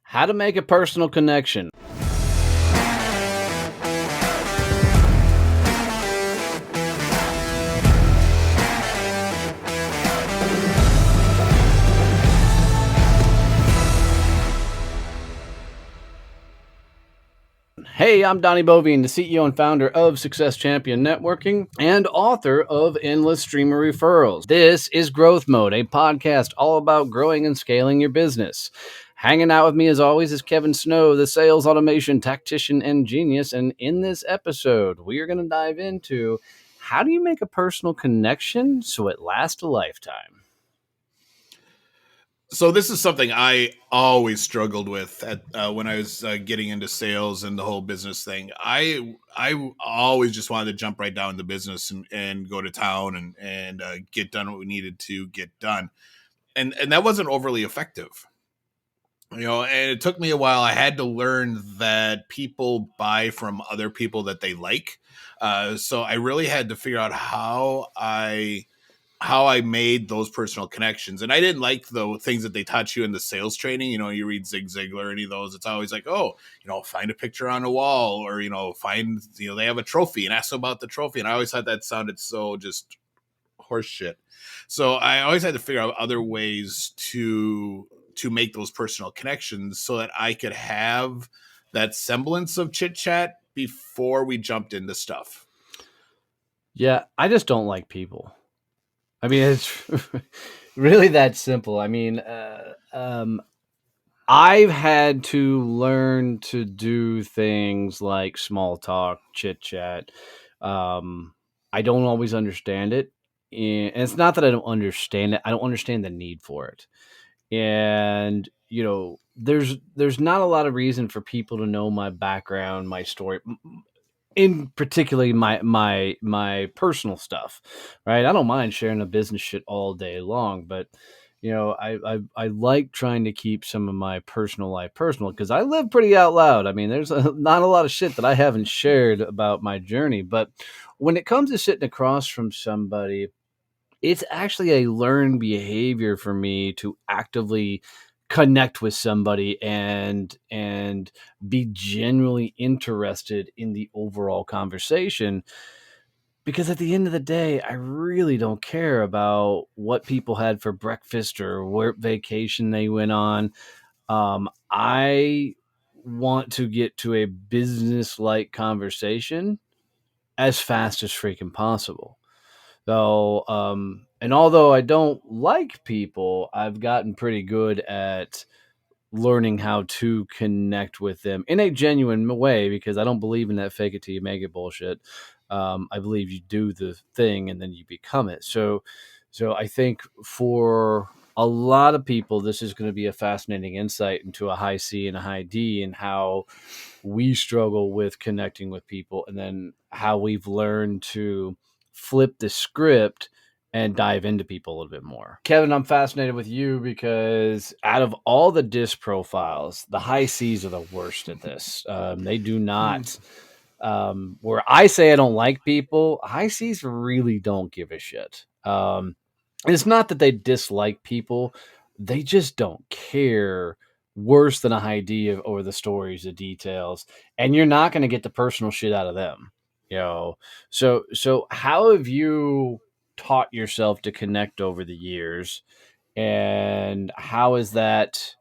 How to make a personal connection. Hey, I'm Donnie Bovine, the CEO and founder of Success Champion Networking and author of Endless Streamer Referrals. This is Growth Mode, a podcast all about growing and scaling your business. Hanging out with me as always is Kevin Snow, the sales automation tactician and genius. And in this episode, we are going to dive into how do you make a personal connection so it lasts a lifetime? So this is something I always struggled with when I was getting into sales and the whole business thing. I always just wanted to jump right down in the business and go to town and get done what we needed to get done, and that wasn't overly effective. And it took me a while. I had to learn that people buy from other people that they like. So I really had to figure out how I made those personal connections. And I didn't like the things that they taught you in the sales training. You read Zig Ziglar, any of those. It's always like, find a picture on a wall, or, find, they have a trophy and ask about the trophy. And I always thought that sounded so just horse shit. So I always had to figure out other ways to make those personal connections so that I could have that semblance of chit chat before we jumped into stuff. Yeah, I just don't like people. I mean, it's really that simple. I mean, I've had to learn to do things like small talk, chit chat. I don't always understand it. And it's not that I don't understand it. I don't understand the need for it. And, there's not a lot of reason for people to know my background, my story, in particularly my personal stuff, right? I don't mind sharing the business shit all day long, but I like trying to keep some of my personal life personal because I live pretty out loud. I mean, there's not a lot of shit that I haven't shared about my journey, but when it comes to sitting across from somebody, it's actually a learned behavior for me to actively connect with somebody and be genuinely interested in the overall conversation, because at the end of the day I really don't care about what people had for breakfast or what vacation they went on. I want to get to a business like conversation as fast as freaking possible. So, and although I don't like people, I've gotten pretty good at learning how to connect with them in a genuine way, because I don't believe in that fake it till you make it bullshit. I believe you do the thing and then you become it. So I think for a lot of people, this is going to be a fascinating insight into a high C and a high D and how we struggle with connecting with people, and then how we've learned to flip the script and dive into people a little bit more. Kevin, I'm fascinated with you because out of all the disc profiles, the high C's are the worst at this. They do not. Where I say I don't like people, high C's really don't give a shit. It's not that they dislike people; they just don't care. Worse than a high D over the stories, the details, and you're not going to get the personal shit out of them. So how have you taught yourself to connect over the years, and how has that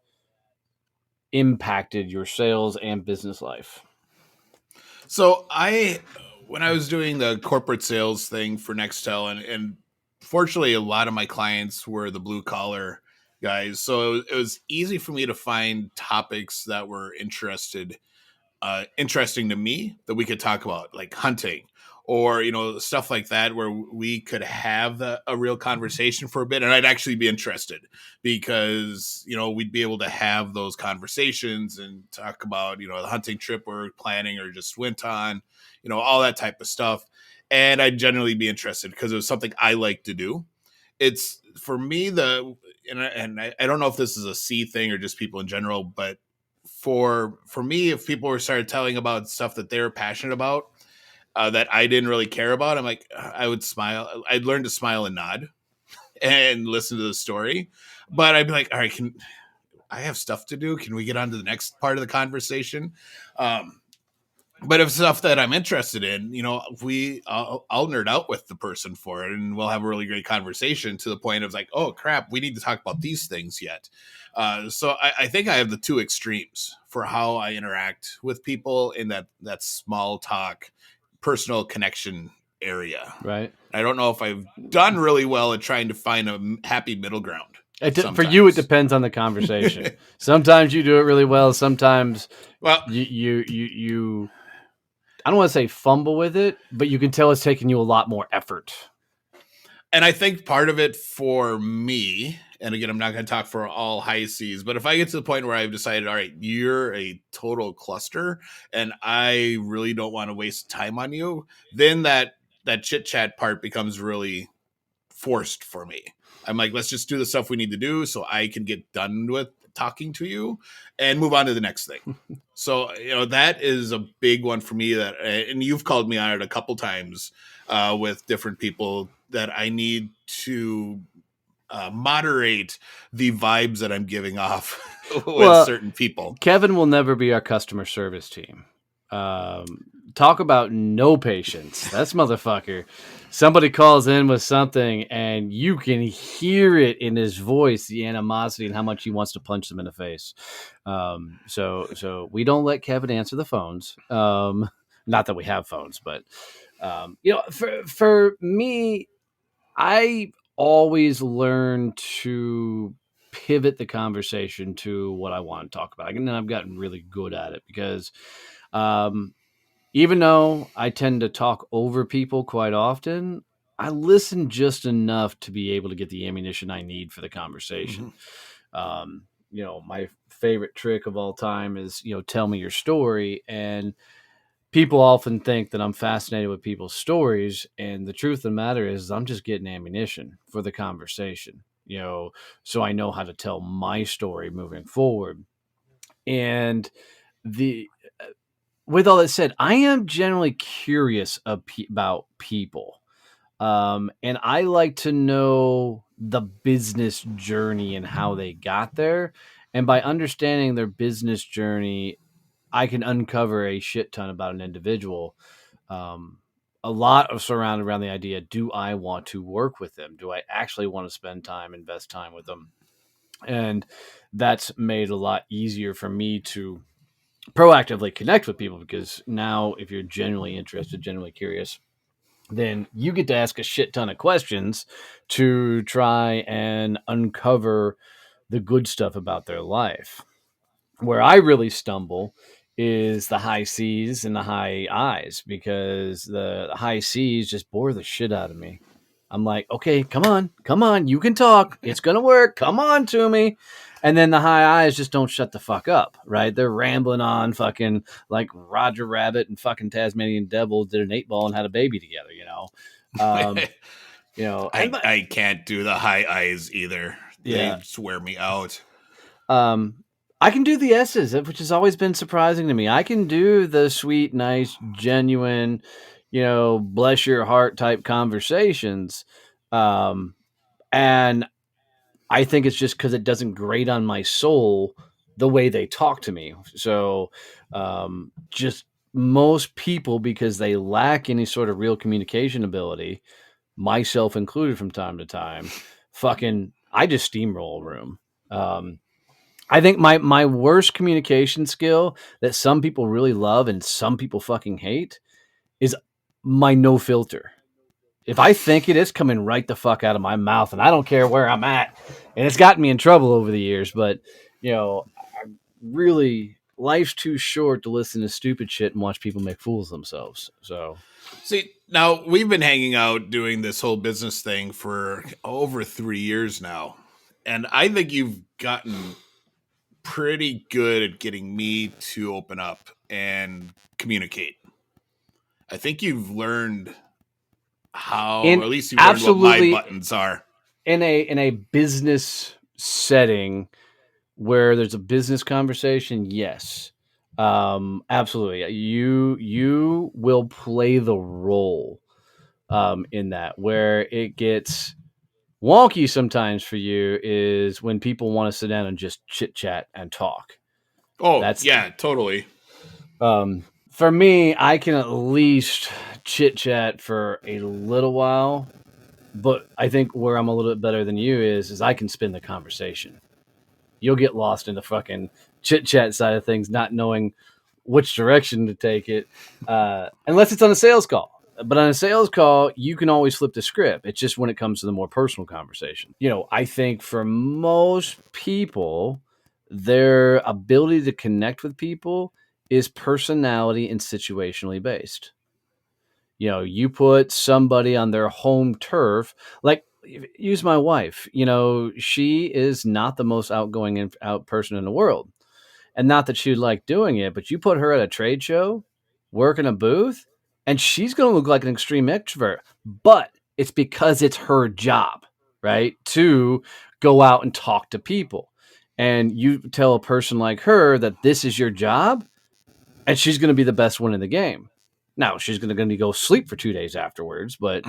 impacted your sales and business life? So when I was doing the corporate sales thing for Nextel, and fortunately, a lot of my clients were the blue collar guys, so it was easy for me to find topics that were interesting to me that we could talk about, like hunting or stuff like that, where we could have a real conversation for a bit, and I'd actually be interested because we'd be able to have those conversations and talk about the hunting trip we're planning or just went on, all that type of stuff, and I'd generally be interested because it was something I like to do. It's for me I don't know if this is a C thing or just people in general, but for me, if people were started telling about stuff that they're passionate about, that I didn't really care about, I'm like, I would smile. I'd learn to smile and nod and listen to the story, but I'd be like, all right, I have stuff to do. Can we get on to the next part of the conversation? Um, but if stuff that I'm interested in, I'll nerd out with the person for it, and we'll have a really great conversation to the point of like, oh crap, we need to talk about these things yet. So I think I have the two extremes for how I interact with people in that small talk, personal connection area. Right. I don't know if I've done really well at trying to find a happy middle ground For you, it sometimes. depends on the conversation. Sometimes you do it really well. Sometimes Well, you I don't want to say fumble with it, but you can tell it's taking you a lot more effort. and I think part of it for me, and again, I'm not going to talk for all high C's, but if I get to the point where I've decided, all right, you're a total cluster, and I really don't want to waste time on you, then that chit chat part becomes really forced for me. I'm like, let's just do the stuff we need to do so I can get done with talking to you and move on to the next thing. So, that is a big one for me and you've called me on it a couple times with different people that I need to moderate the vibes that I'm giving off with Well, certain people. Kevin will never be our customer service team. Talk about no patience. That's motherfucker. Somebody calls in with something and you can hear it in his voice, the animosity and how much he wants to punch them in the face. So we don't let Kevin answer the phones. Not that we have phones, but for me, I always learn to pivot the conversation to what I want to talk about. And I've gotten really good at it because um, even though I tend to talk over people quite often, I listen just enough to be able to get the ammunition I need for the Mm-hmm. conversation. My favorite trick of all time is, tell me your story. And people often think that I'm fascinated with people's stories, and the truth of the matter is I'm just getting ammunition for the conversation, so I know how to tell my story moving forward. And the with all that said, I am generally curious about people. And I like to know the business journey and how they got there. And by understanding their business journey, I can uncover a shit ton about an individual. Um, a lot of surrounded around the idea: do I want to work with them? Do I actually want to spend time, invest time with them? And that's made a lot easier for me to proactively connect with people because now, if you're genuinely interested, genuinely curious, then you get to ask a shit ton of questions to try and uncover the good stuff about their life. Where I really stumble is the high C's and the high I's because the high C's just bore the shit out of me. I'm like, okay, come on, you can talk. It's gonna work. Come on to me. And then the high I's just don't shut the fuck up, right? They're rambling on fucking like Roger Rabbit and fucking Tasmanian Devil did an 8 ball and had a baby together, Um, and I can't do the high eyes either. They yeah. wear me out. Um, I can do the S's, which has always been surprising to me. I can do the sweet, nice, genuine, bless your heart type conversations. Um, and I think it's just because it doesn't grate on my soul the way they talk to me. So, just most people, because they lack any sort of real communication ability, myself included from time to time, I just steamroll a room. Um, I think my worst communication skill that some people really love and some people fucking hate is my no filter. If I think it is coming right the fuck out of my mouth, and I don't care where I'm at, and it's gotten me in trouble over the years, but I really life's too short to listen to stupid shit and watch people make fools of themselves. So See, now we've been hanging out doing this whole business thing for over 3 years now. And I think you've gotten pretty good at getting me to open up and communicate. I think you've learned how, or in at least you've learned what my absolutely buttons are. in a business setting where there's a business conversation, yes, absolutely. You will play the role in that where it gets. Wonky sometimes for you is when people want to sit down and just chit chat and talk. Oh, That's yeah, totally. for me. I can at least chit chat for a little while, but I think where I'm a little bit better than you is I can spin the conversation. You'll get lost in the fucking chit chat side of things, not knowing which direction to take it, unless it's on a sales call. But on a sales call, you can always flip the script. It's just when it comes to the more personal conversation. I think for most people, their ability to connect with people is personality and situationally based. You put somebody on their home turf, like use my wife. She is not the most outgoing and out person in the world, and not that she'd like doing it, but you put her at a trade show, work in a booth, and she's going to look like an extreme extrovert. But it's because it's her job, right? To go out and talk to people. And you tell a person like her that this is your job, and she's going to be the best one in the game. Now she's going to go sleep for 2 days afterwards, but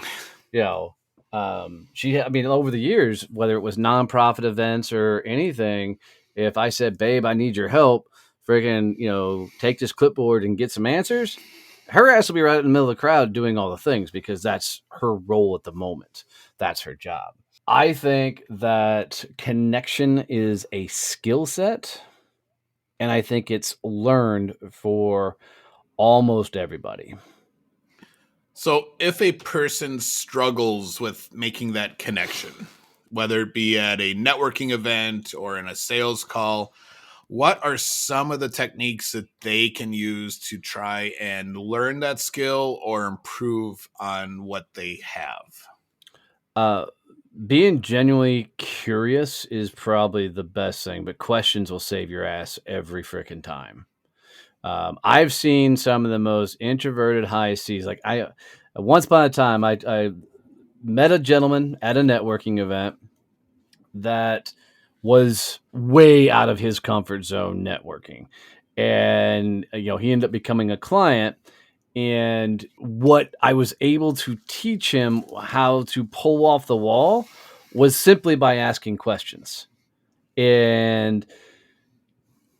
you know, I mean, over the years, whether it was nonprofit events or anything, if I said, "Babe, I need your help," friggin', take this clipboard and get some answers, her ass will be right in the middle of the crowd doing all the things because that's her role at the moment. That's her job. I think that connection is a skill set, and I think it's learned for almost everybody. So, if a person struggles with making that connection, whether it be at a networking event or in a sales call, what are some of the techniques that they can use to try and learn that skill or improve on what they have? Uh, Being genuinely curious is probably the best thing, but questions will save your ass every freaking time. I've seen some of the most introverted high C's. Like once upon a time, I met a gentleman at a networking event that was way out of his comfort zone networking. And, he ended up becoming a client. And what I was able to teach him how to pull off the wall was simply by asking questions. And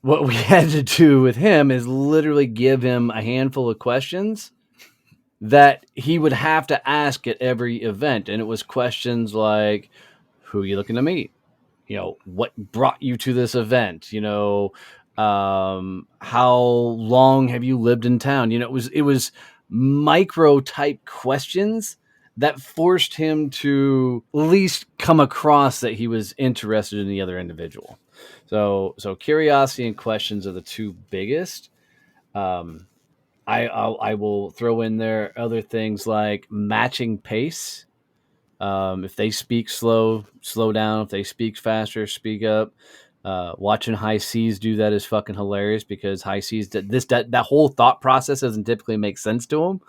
what we had to do with him is literally give him a handful of questions that he would have to ask at every event. And it was questions like, who are you looking to meet? What brought you to this event? How long have you lived in town? It was micro type questions that forced him to at least come across that he was interested in the other individual. So curiosity and questions are the two biggest. um, I will throw in there other things like matching pace. If they speak slow, slow down. If they speak faster, speak up. Watching high C's do that is fucking hilarious because high C's that whole thought process doesn't typically make sense to them.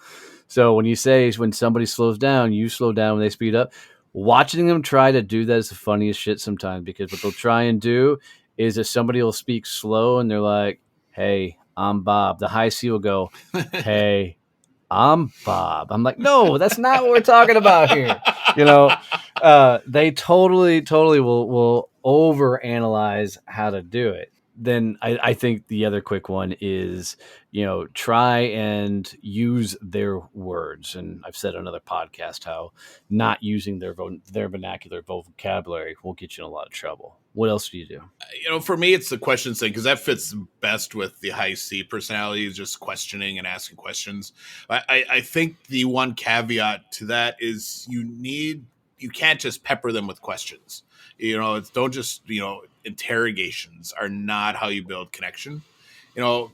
So when somebody slows down, you slow down when they speed up. Watching them try to do that is the funniest shit sometimes because what they'll try and do is if somebody will speak slow and they're like, "Hey, I'm Bob," the high C will go, "Hey, I'm Bob." I'm like, no, that's not what we're talking about here. You know, they totally will overanalyze how to do it. Then I think the other quick one is, try and use their words. And I've said on another podcast how not using their vernacular vocabulary will get you in a lot of trouble. What else do you do? For me, it's the questions thing because that fits best with the high C personality, is just questioning and asking questions. I think the one caveat to that is you can't just pepper them with questions. Don't just interrogations are not how you build connection. You know,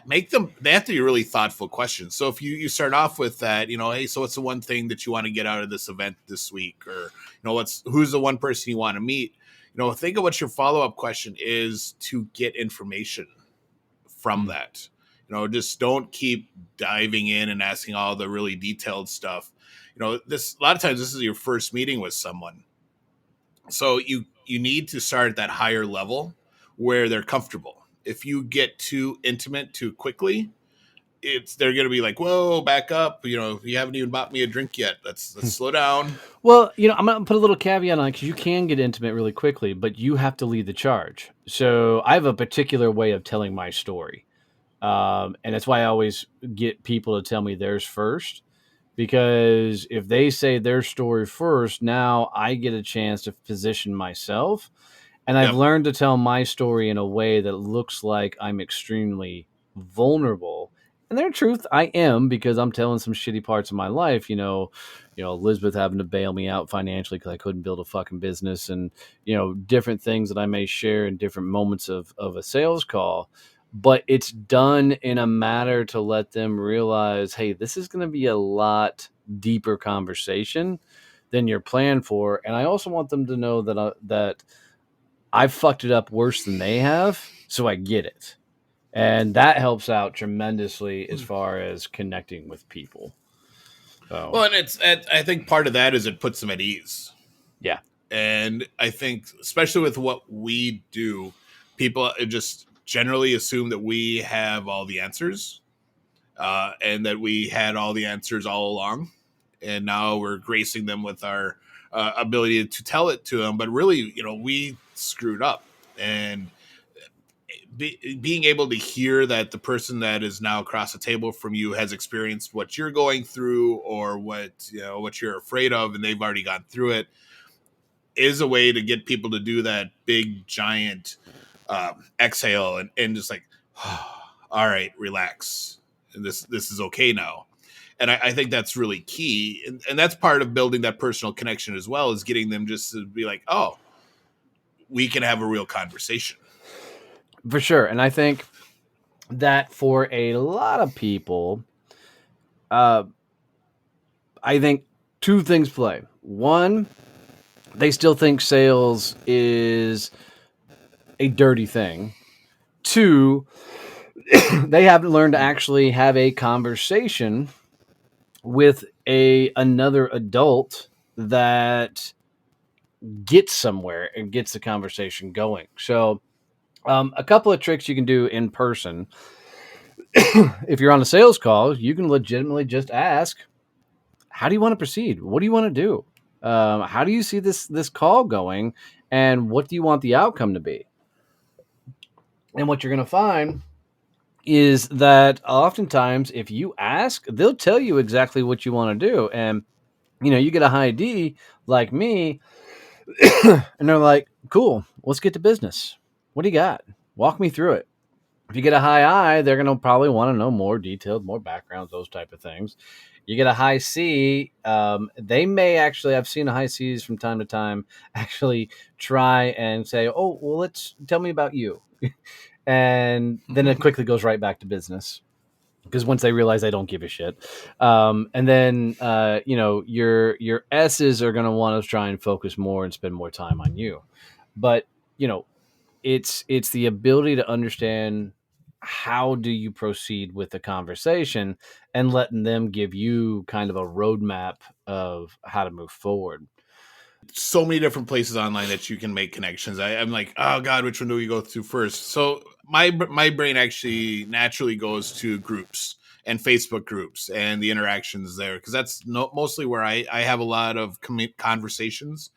make them, they have to be really thoughtful questions. So if you start off with that, hey, so what's the one thing that you want to get out of this event this week, or who's the one person you want to meet? Think of what your follow-up question is to get information from Mm. that. Just don't keep diving in and asking all the really detailed stuff. This a lot of times this is your first meeting with someone, so you need to start at that higher level where they're comfortable. If you get too intimate too quickly, it's they're going to be like, whoa, back up, you haven't even bought me a drink yet, let's slow down. Well, I'm gonna put a little caveat on it because you can get intimate really quickly, but you have to lead the charge. So I have a particular way of telling my story, and that's why I always get people to tell me theirs first. Because if they say their story first, now I get a chance to position myself. And I've Yep. learned to tell my story in a way that looks like I'm extremely vulnerable. And in truth, I am because I'm telling some shitty parts of my life. Elizabeth having to bail me out financially because I couldn't build a fucking business, and different things that I may share in different moments of a sales call. But it's done in a manner to let them realize, hey, this is going to be a lot deeper conversation than you're planned for. And I also want them to know that I've fucked it up worse than they have, so I get it. And that helps out tremendously as far as connecting with people. So, Well, and I think part of that is it puts them at ease. yeah, And I think, especially with what we do, people just generally assume that we have all the answers, and that we had all the answers all along. And now we're gracing them with our ability to tell it to them. But really, we screwed up. And being able to hear that the person that is now across the table from you has experienced what you're going through, or what you're afraid of, and they've already gone through it, is a way to get people to do that big giant exhale, and just like, all right, relax, and this is okay now. And I think that's really key, and that's part of building that personal connection as well, is getting them just to be like, oh, we can have a real conversation. for sure. And I think that for a lot of people, uh, I think two things play. One, they still think sales is a dirty thing. Two, they haven't learned to actually have a conversation with another adult that gets somewhere and gets the conversation going. So, a couple of tricks you can do in person. If you're on a sales call, you can legitimately just ask, "How do you want to proceed? What do you want to do? How do you see this call going? And what do you want the outcome to be?" And what you're going to find is that oftentimes, if you ask, they'll tell you exactly what you want to do. And you get a high D like me, and they're like, "Cool, let's get to business. What do you got? Walk me through it." If you get a high I, they're going to probably want to know more detailed, more backgrounds, those type of things. You get a high C, they may actually, I've seen high C's from time to time, actually try and say, "Oh, well, let's tell me about you." And then it quickly goes right back to business because once they realize they don't give a shit, and then your S's are going to want to try and focus more and spend more time on you. But you know it's the ability to understand how do you proceed with the conversation and letting them give you kind of a roadmap of how to move forward. So many different places online that you can make connections. I'm like, oh god, which one do we go to first? So my brain actually naturally goes to groups and Facebook groups and the interactions there, because that's mostly where I have a lot of conversations.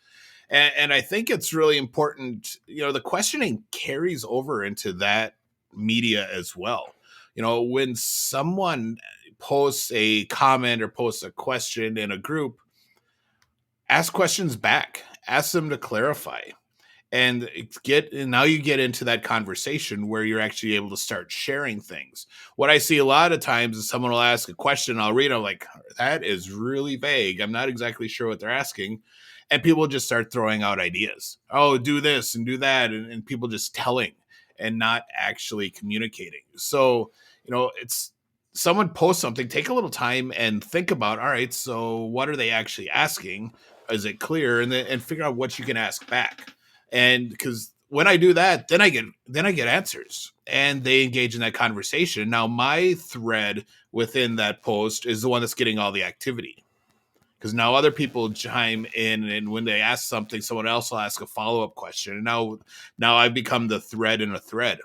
And I think it's really important. The questioning carries over into that media as well. When someone posts a comment or posts a question in a group, ask questions back, ask them to clarify, and now you get into that conversation where you're actually able to start sharing things. What I see a lot of times is someone will ask a question, I'll read, I'm like, that is really vague, I'm not exactly sure what they're asking. And people just start throwing out ideas, oh, do this and do that, and people just telling and not actually communicating. So it's, someone posts something, take a little time and think about, all right, so what are they actually asking, is it clear, and figure out what you can ask back. And because when I do that, then I get answers, and they engage in that conversation. Now my thread within that post is the one that's getting all the activity, because now other people chime in, and when they ask something, someone else will ask a follow-up question, and now I've become the thread in a thread.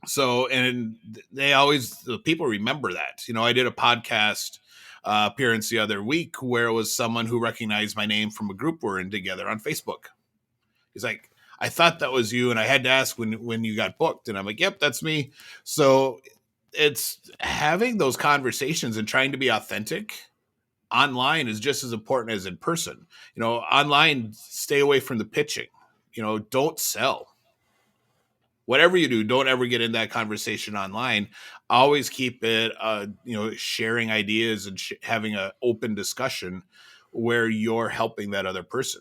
So, and they always, the people remember that. I did a podcast appearance the other week where it was someone who recognized my name from a group we're in together on Facebook. He's like, I thought that was you, and I had to ask when you got booked, and I'm like, yep, that's me. So it's having those conversations and trying to be authentic online is just as important as in person. Online, stay away from the pitching. Don't sell. Whatever you do, don't ever get in that conversation online. Always keep it, sharing ideas and having an open discussion where you're helping that other person.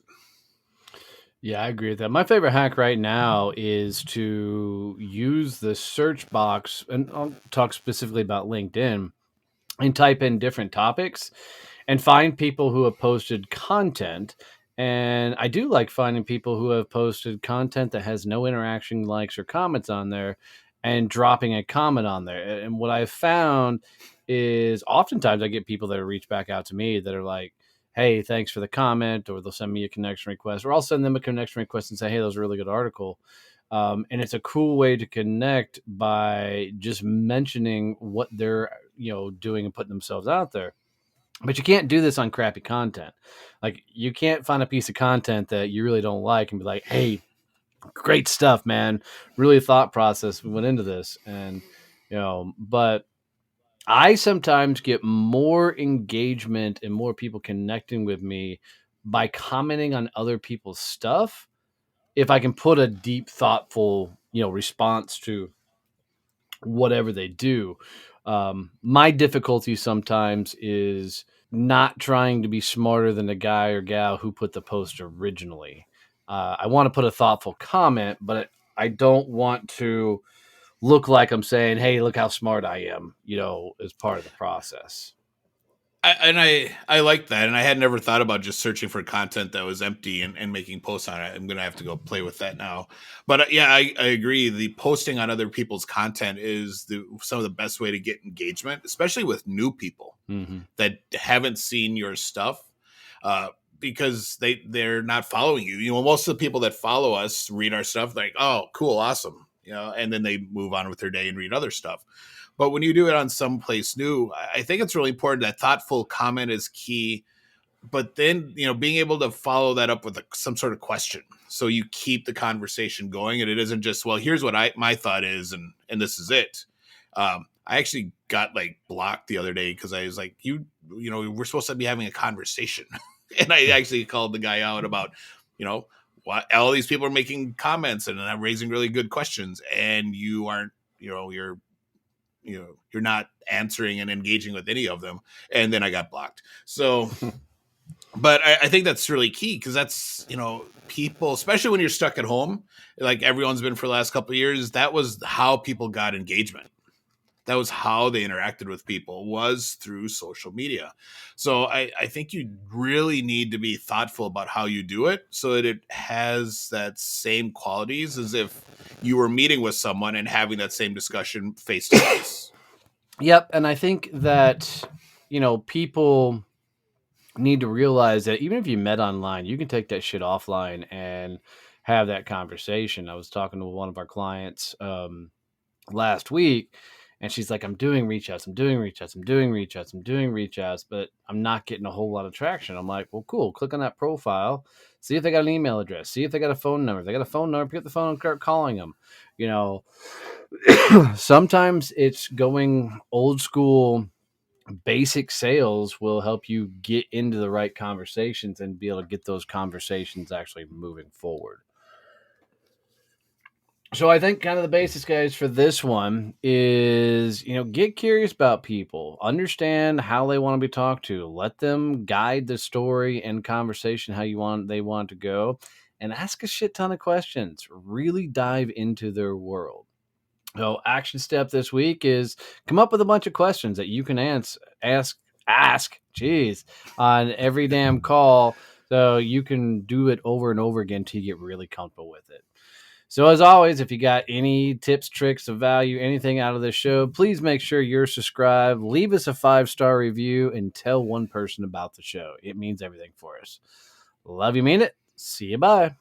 Yeah, I agree with that. My favorite hack right now is to use the search box, and I'll talk specifically about LinkedIn, and type in different topics and find people who have posted content. And I do like finding people who have posted content that has no interaction, likes, or comments on there, and dropping a comment on there. And what I've found is oftentimes I get people that reach back out to me that are like, hey, thanks for the comment, or they'll send me a connection request, or I'll send them a connection request and say, hey, that was a really good article. And it's a cool way to connect by just mentioning what they're doing and putting themselves out there. But you can't do this on crappy content. Like, you can't find a piece of content that you really don't like and be like, hey, great stuff, man, really thought process we went into this. And but I sometimes get more engagement and more people connecting with me by commenting on other people's stuff if I can put a deep, thoughtful, response to whatever they do. My difficulty sometimes is not trying to be smarter than the guy or gal who put the post originally. I want to put a thoughtful comment, but I don't want to look like I'm saying, hey, look how smart I am, as part of the process. I like that, and I had never thought about just searching for content that was empty and making posts on it. I'm gonna have to go play with that now. But yeah, I agree. The posting on other people's content is some of the best way to get engagement, especially with new people Mm-hmm. that haven't seen your stuff. Uh, because they're not following you. Most of the people that follow us read our stuff like, oh, cool, awesome, and then they move on with their day and read other stuff. But when you do it on someplace new, I think it's really important that thoughtful comment is key. But then, being able to follow that up with some sort of question, so you keep the conversation going, and it isn't just, well, here's what my thought is, and this is it. I actually got like blocked the other day because I was like, we're supposed to be having a conversation, and I actually called the guy out about, what all these people are making comments and I'm raising really good questions, and you aren't, you're not answering and engaging with any of them, and then I got blocked. So, but I think that's really key, because that's, people, especially when you're stuck at home, like everyone's been for the last couple of years, that was how people got engagement. That was how they interacted with people, was through social media. So I think you really need to be thoughtful about how you do it, so that it has that same qualities as if you were meeting with someone and having that same discussion face to face. Yep. And I think that, people need to realize that even if you met online, you can take that shit offline and have that conversation. I was talking to one of our clients last week, and she's like, I'm doing reach outs, I'm doing reach outs, I'm doing reach outs, I'm doing reach outs, but I'm not getting a whole lot of traction. I'm like, well, cool. Click on that profile, see if they got an email address, see if they got a phone number. If they got a phone number, pick up the phone and start calling them. Sometimes it's going old school. Basic sales will help you get into the right conversations and be able to get those conversations actually moving forward. So I think kind of the basics, guys, for this one is, get curious about people, understand how they want to be talked to, let them guide the story and conversation how they want to go, and ask a shit ton of questions. Really dive into their world. So action step this week is come up with a bunch of questions that you can geez, on every damn call, so you can do it over and over again till you get really comfortable with it. So as always, if you got any tips, tricks of value, anything out of this show, please make sure you're subscribed, leave us a 5-star review, and tell one person about the show. It means everything for us. Love you, mean it. See you, bye.